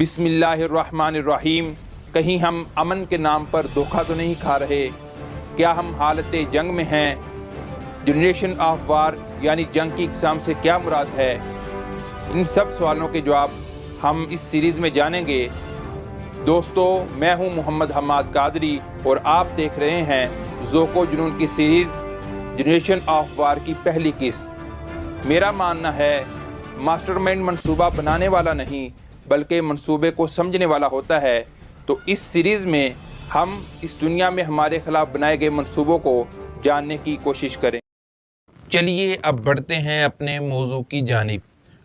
बिस्मिल्लाहिर्रहमानिर्रहीम। कहीं हम अमन के नाम पर धोखा तो नहीं खा रहे? क्या हम हालत जंग में हैं? जनरेशन ऑफ वार यानी जंग की इकसाम से क्या मुराद है? इन सब सवालों के जवाब हम इस सीरीज़ में जानेंगे। दोस्तों, मैं हूं मोहम्मद हम्माद कादरी और आप देख रहे हैं ज़ोको जुनून की सीरीज़ जनरेशन ऑफ वार की पहली किस्त। मेरा मानना है मास्टरमाइंड मंसूबा बनाने वाला नहीं बल्कि मंसूबे को समझने वाला होता है। तो इस सीरीज़ में हम इस दुनिया में हमारे खिलाफ बनाए गए मंसूबों को जानने की कोशिश करें। चलिए अब बढ़ते हैं अपने मौजू की जानिब।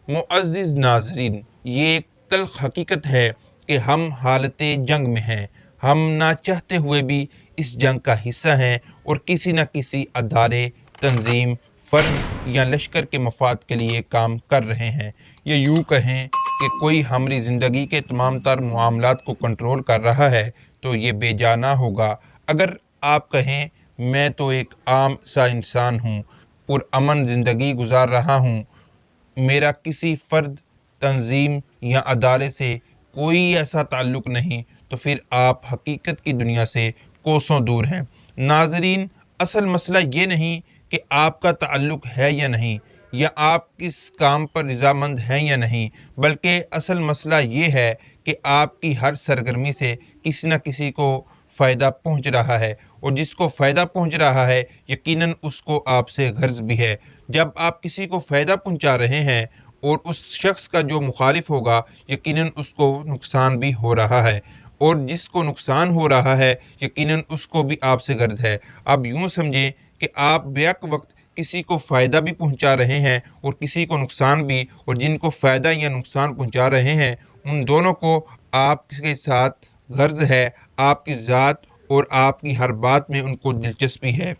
मुअज़्ज़िज़ नाज़रीन, ये एक तल्ख़ हकीकत है कि हम हालत जंग में हैं। हम ना चाहते हुए भी इस जंग का हिस्सा हैं और किसी न किसी अदारे, तंजीम, फ़र्द या लश्कर के मफाद के लिए काम कर रहे हैं। या यूँ कहें कि कोई हमारी ज़िंदगी के तमाम तर मामलात को कंट्रोल कर रहा है तो ये बेजाना होगा अगर आप कहें मैं तो एक आम सा इंसान हूँ, पुरअमन ज़िंदगी गुजार रहा हूँ, मेरा किसी फ़र्द, तंजीम या अदारे से कोई ऐसा ताल्लुक़ नहीं, तो फिर आप हकीकत की दुनिया से कोसों दूर हैं। नाज़रीन, असल मसला ये नहीं कि आपका ताल्लुक़ है या नहीं, या आप किस काम पर रज़ामंद हैं या नहीं, बल्कि असल मसला ये है कि आपकी हर सरगर्मी से किसी न किसी को फ़ायदा पहुंच रहा है, और जिसको फ़ायदा पहुंच रहा है यकीनन उसको आपसे गर्ज़ भी है। जब आप किसी को फ़ायदा पहुंचा रहे हैं और उस शख्स का जो मुखालिफ होगा यकीनन उसको नुकसान भी हो रहा है, और जिसको नुकसान हो रहा है यकीनन उसको भी आपसे गर्ज है। अब यूँ समझें कि आप बेक वक्त किसी को फ़ायदा भी पहुंचा रहे हैं और किसी को नुकसान भी, और जिनको फ़ायदा या नुकसान पहुंचा रहे हैं उन दोनों को आपके साथ गर्ज है, आपकी ज़ात और आपकी हर बात में उनको दिलचस्पी है।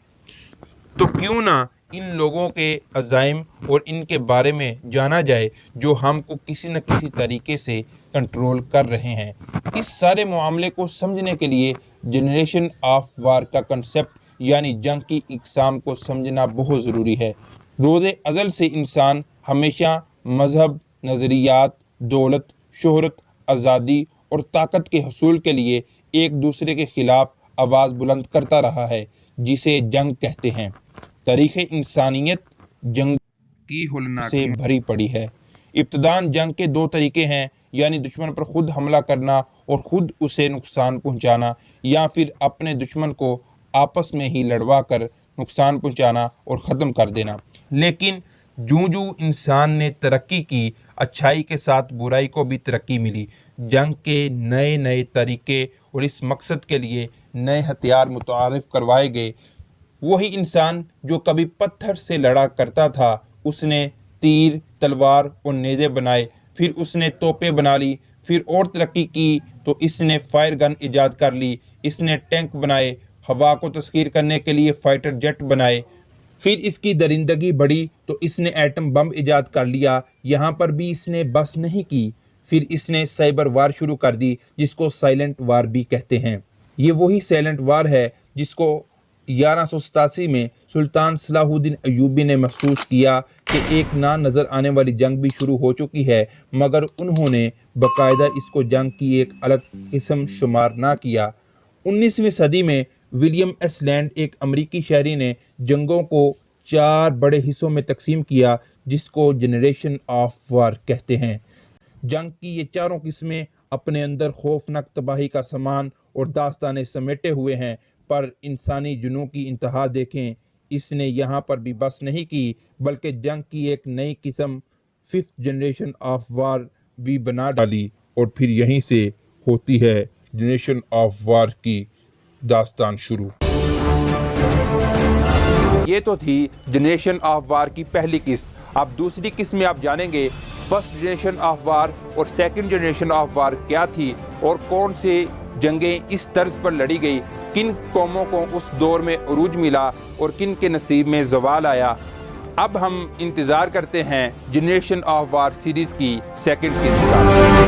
तो क्यों ना इन लोगों के अज़ाइम और इनके बारे में जाना जाए जो हमको किसी न किसी तरीके से कंट्रोल कर रहे हैं। इस सारे मामले को समझने के लिए जनरेशन ऑफ वार का कंसेप्ट यानी जंग की इकसाम को समझना बहुत ज़रूरी है। रोज़े अज़ल से इंसान हमेशा मज़हब, नज़रियात, दौलत, शोहरत, आज़ादी और ताकत के हसूल के लिए एक दूसरे के ख़िलाफ़ आवाज़ बुलंद करता रहा है, जिसे जंग कहते हैं। तारीख़ इंसानियत जंग की होलनाक से भरी पड़ी है। इब्तिदान जंग के दो तरीके हैं, यानी दुश्मन पर ख़ुद हमला करना और ख़ुद उसे नुकसान पहुँचाना, या फिर अपने दुश्मन को आपस में ही लड़वा कर नुकसान पहुँचाना और ख़त्म कर देना। लेकिन जूँ जूँ इंसान ने तरक्की की, अच्छाई के साथ बुराई को भी तरक्की मिली। जंग के नए नए तरीके और इस मकसद के लिए नए हथियार मुतारिफ़ करवाए गए। वही इंसान जो कभी पत्थर से लड़ा करता था, उसने तीर, तलवार और नेज़े बनाए, फिर उसने तोपें बना ली, फिर और तरक्की की तो इसने फायर गन ईजाद कर ली, इसने टैंक बनाए, हवा को तस्खीर करने के लिए फाइटर जेट बनाए, फिर इसकी दरिंदगी बढ़ी तो इसने एटम बम ईजाद कर लिया। यहाँ पर भी इसने बस नहीं की, फिर इसने साइबर वार शुरू कर दी, जिसको साइलेंट वार भी कहते हैं। ये वही साइलेंट वार है जिसको 1187 में सुल्तान सलाहुद्दीन अय्यूबी ने महसूस किया कि एक ना नज़र आने वाली जंग भी शुरू हो चुकी है, मगर उन्होंने बाकायदा इसको जंग की एक अलग किस्म शुमार ना किया। 19वीं सदी में विलियम एस लैंड, एक अमरीकी शहरी ने जंगों को 4 बड़े हिस्सों में तकसीम किया, जिसको जनरेशन ऑफ वार कहते हैं। जंग की ये चारों किस्में अपने अंदर खौफनाक तबाही का सामान और दास्तानें समेटे हुए हैं, पर इंसानी जुनून की इंतहा देखें, इसने यहाँ पर भी बस नहीं की, बल्कि जंग की एक नई किस्म 5th जनरेशन ऑफ वार भी बना डाली, और फिर यहीं से होती है जनरेशन ऑफ वार की दास्तान शुरू। ये तो थी जनरेशन ऑफ वार की पहली किस्त। अब दूसरी किस्त में आप जानेंगे फर्स्ट जनरेशन ऑफ वार और सेकंड जनरेशन ऑफ वार क्या थी, और कौन से जंगें इस तर्ज पर लड़ी गई, किन कौमों को उस दौर में उरूज मिला और किन के नसीब में ज़वाल आया। अब हम इंतज़ार करते हैं जनरेशन ऑफ वार सीरीज़ की सेकंड किस्त का।